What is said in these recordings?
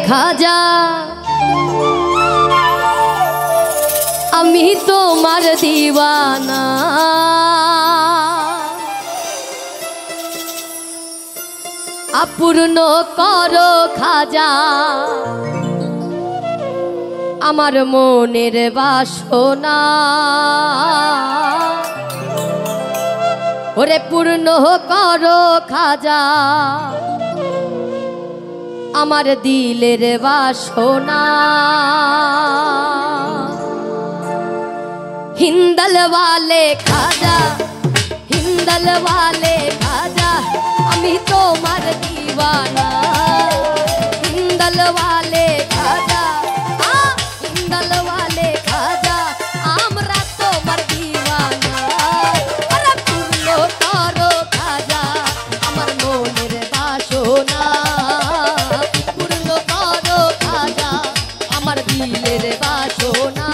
খাজা আমি তোমার দিওয়ানা আপূর্ণ করো খাজা আমার মনের বাসনা ওরে পূর্ণ করো খাজা আমার দিলের বাসনা हिंदल वाले खाजा हिंदल वाले खाजा अमी तो मर दीवाना हिंदल वाले खाजा हिंदल वाले खाजा आमरा तो मर दीवाना अरे पूर्णो करो खाजा अमर मोनेर बासना पूर्णो करो खाजा अमर दिलेर बासना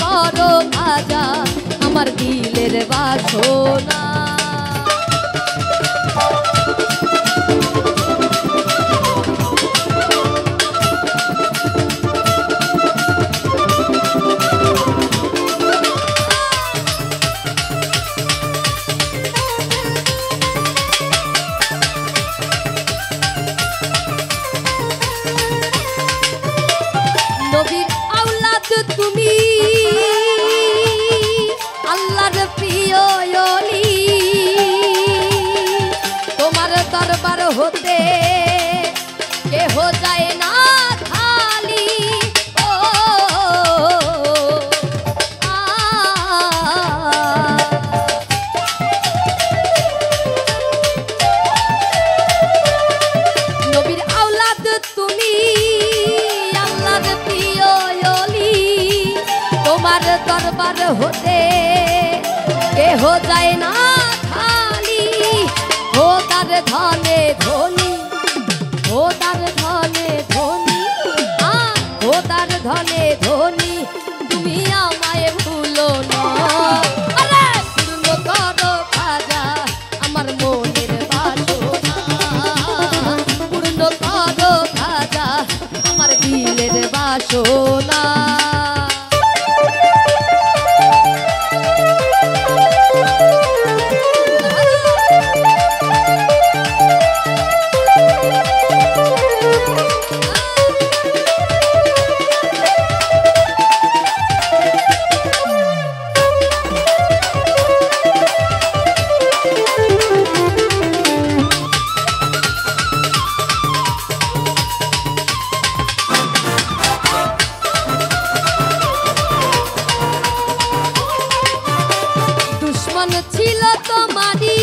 करो खाजा अमर दिलेर बासना नबीर औलाद तुमी अल्लाहर प्रिय ओली तुम्हार दरबार होते के हो जाए ना खाली ओ नबीर औलाद तुमी दरबार होते के हो जाए ना खाली हो तार धने धोनी हो तार धने धोनी हो तार धने धोनी तुमी आमाय भूलो ना अरे पूर्ण करो खाजा अमर मोनेर बासना पूर्ण करो खाजा अमर दिलेर बासना ছিল তোমারি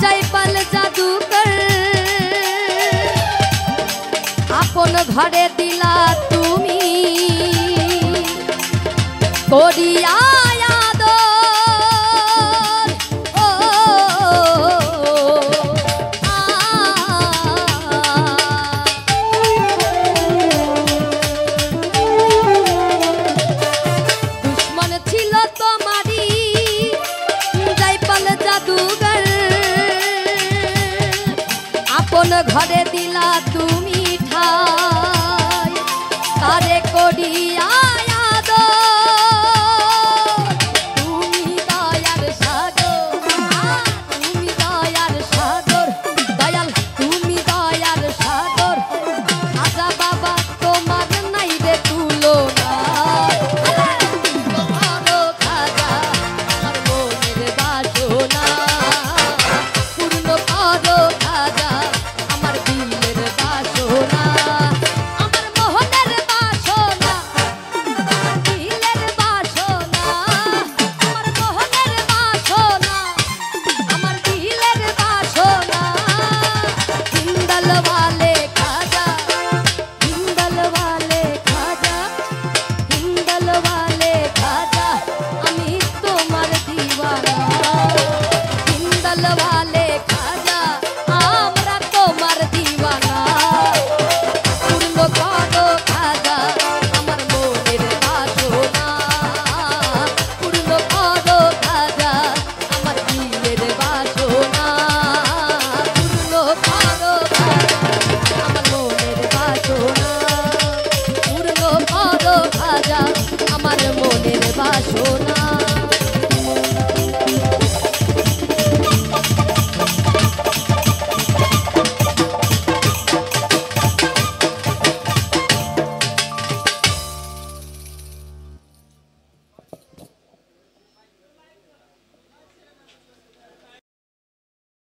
জয়পাল জাদুকর আপন ঘরে দিলা তুমি করিয়া घरे दिला तुमी ठाई तारे कोडिया